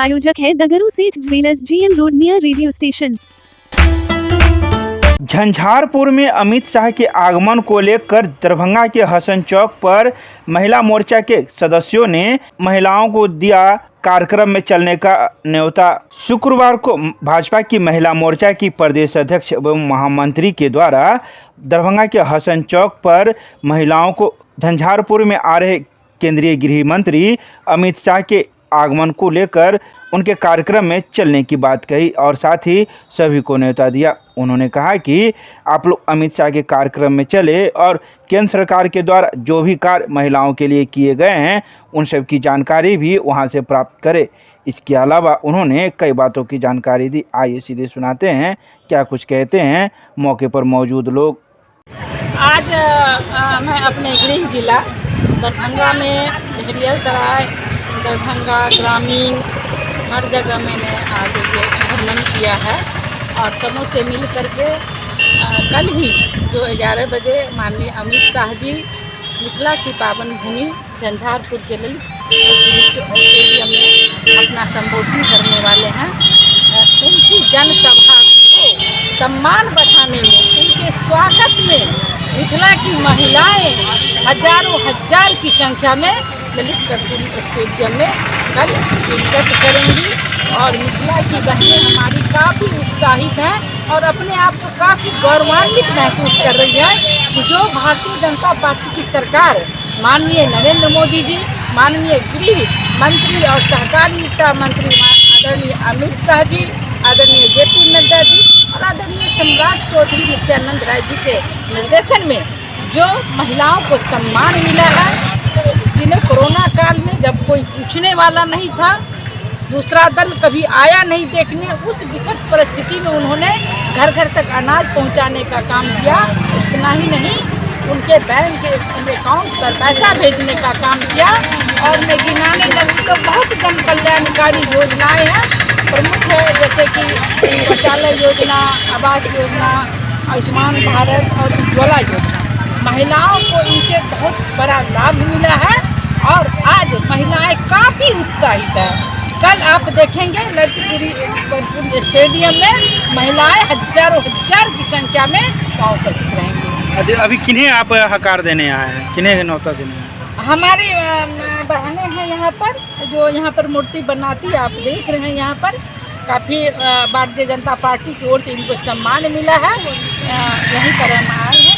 प्रायोजक है दगरू सेठ jewellers, GM road near radio station. Jhanjharpur में अमित शाह के आगमन को लेकर दरभंगा के हसन चौक पर महिला मोर्चा के सदस्यों ने महिलाओं को दिया कार्यक्रम में चलने का न्योता। शुक्रवार को भाजपा की महिला मोर्चा की प्रदेश अध्यक्ष एवं महामंत्री के द्वारा दरभंगा के हसन चौक पर महिलाओं को झंझारपुर में आ रहे केंद्रीय गृह मंत्री अमित शाह के आगमन को लेकर उनके कार्यक्रम में चलने की बात कही और साथ ही सभी को न्योता दिया। उन्होंने कहा कि आप लोग अमित शाह के कार्यक्रम में चले और केंद्र सरकार के द्वारा जो भी कार्य महिलाओं के लिए किए गए हैं उन सब की जानकारी भी वहां से प्राप्त करें। इसके अलावा उन्होंने कई बातों की जानकारी दी। आइए सीधे सुनाते हैं क्या कुछ कहते हैं मौके पर मौजूद लोग। आज मैं अपने गृह जिला दरभंगा में लहरियासराय, दरभंगा ग्रामीण, हर जगह मैंने आज ये भ्रमण किया है और समूह से मिल करके कल ही जो 11 बजे माननीय अमित शाह जी मिथिला की पावन भूमि झंझारपुर के ललित स्टेडियम में अपना संबोधन करने वाले हैं। उनकी जनसभा को सम्मान बढ़ाने में, उनके स्वागत में मिथिला की महिलाएं हजारों हजार की संख्या में ललित स्टेडियम में कल शिरकत करेंगी और मिथिला की बहनें हमारी काफ़ी उत्साहित हैं और अपने आप को काफ़ी गौरवान्वित महसूस कर रही है कि जो भारतीय जनता पार्टी की सरकार माननीय नरेंद्र मोदी जी, माननीय गृह मंत्री और सहकारिता मंत्री आदरणीय अमित शाह जी, आदरणीय JP नड्डा जी और आदरणीय सम्राट चौधरी नित्यानंद राय जी के निर्देशन में जो महिलाओं को सम्मान मिला है, जिन्हें कोरोना काल में जब कोई पूछने वाला नहीं था, दूसरा दल कभी आया नहीं देखने, उस विकट परिस्थिति में उन्होंने घर घर तक अनाज पहुंचाने का काम किया। इतना ही नहीं, उनके बैंक के अकाउंट पर पैसा भेजने का काम किया और मैं गिनाने लगी तो बहुत जन कल्याणकारी योजनाएं हैं। प्रमुख है जैसे कि शौचालय योजना, आवास योजना, आयुष्मान भारत और उज्ज्वला योजना। महिलाओं को इनसे बहुत बड़ा लाभ मिला है और आज महिलाएं काफ़ी उत्साहित हैं। कल आप देखेंगे ललितपुर स्टेडियम में महिलाएं हजारों हजार की संख्या में गाँव पर रहेंगी। अभी किन्हें आप हकार देने आए हैं, किन्हें न्योता देने आए हैं? हमारी बहनें हैं यहाँ पर, जो यहाँ पर मूर्ति बनाती आप देख रहे हैं। यहाँ पर काफ़ी भारतीय जनता पार्टी की ओर से इनको सम्मान मिला है। यहीं पर हम आए हैं,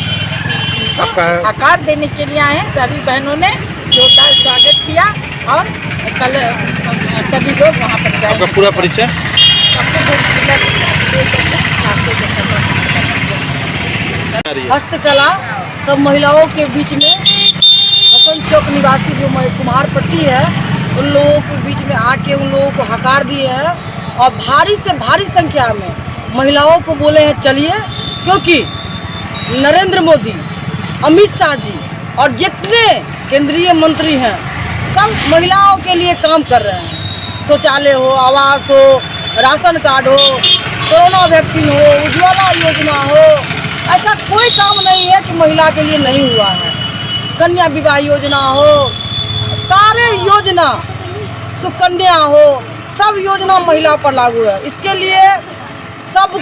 इनको हकार देने के लिए आए हैं। सभी बहनों ने जोरदार स्वागत किया और कल सभी लोग वहाँ पर जाएंगे। आपका पूरा परिचय? हस्तकला सब महिलाओं के बीच में हसन चौक निवासी जो कुम्हारपट्टी है उन लोगों के बीच में आके उन लोगों को हकार दिए हैं और भारी से भारी संख्या में महिलाओं को बोले हैं चलिए, क्योंकि नरेंद्र मोदी, अमित शाह जी और जितने केंद्रीय मंत्री हैं सब महिलाओं के लिए काम कर रहे हैं। शौचालय हो, आवास हो, राशन कार्ड हो, कोरोना वैक्सीन हो, उज्ज्वला योजना हो, ऐसा कोई काम नहीं है कि महिला के लिए नहीं हुआ है। कन्या विवाह योजना हो, सारे योजना, सुकन्या हो, सब योजना महिला पर लागू है। इसके लिए सब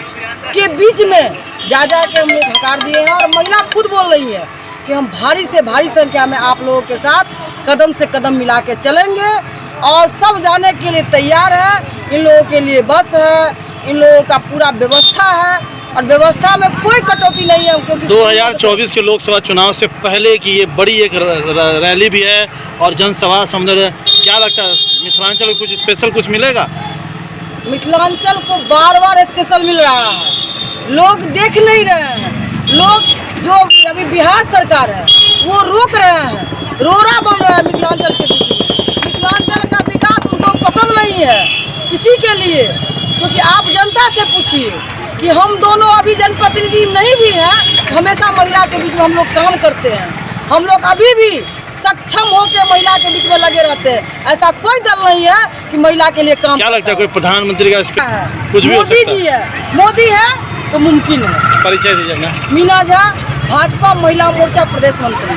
के बीच में जा के हम लोग हकार दिए हैं और महिला खुद बोल रही है कि हम भारी से भारी संख्या में आप लोगों के साथ कदम से कदम मिला के चलेंगे और सब जाने के लिए तैयार है। इन लोगों के लिए बस है, इन लोगों का पूरा व्यवस्था है और व्यवस्था में कोई कटौती नहीं है, क्योंकि 2024 के लोकसभा चुनाव से पहले की ये बड़ी एक रैली भी है और जनसभा समझ। क्या लगता है मिथिलांचल को कुछ स्पेशल कुछ मिलेगा? मिथिलांचल को बार बार स्पेशल मिल रहा है, लोग देख नहीं रहे हैं। लोग जो अभी बिहार सरकार है वो रोक रहे हैं, रोड़ा बन रहा है मिथिलांचल के बीच में। मिथिलांचल का विकास उनको पसंद नहीं है। इसी के लिए, क्योंकि आप जनता से पूछिए कि हम दोनों अभी जनप्रतिनिधि नहीं भी हैं, हमेशा महिला के बीच में हम लोग काम करते हैं। हम लोग अभी भी सक्षम होकर महिला के बीच में लगे रहते हैं। ऐसा कोई दल नहीं है कि महिला के लिए काम। क्या लगता है कोई प्रधानमंत्री का कुछ भी हो सकता है? मोदी जी है, मोदी है तो मुमकिन है। परिचय दीजिए। मीना झा, भाजपा महिला मोर्चा प्रदेश मंत्री।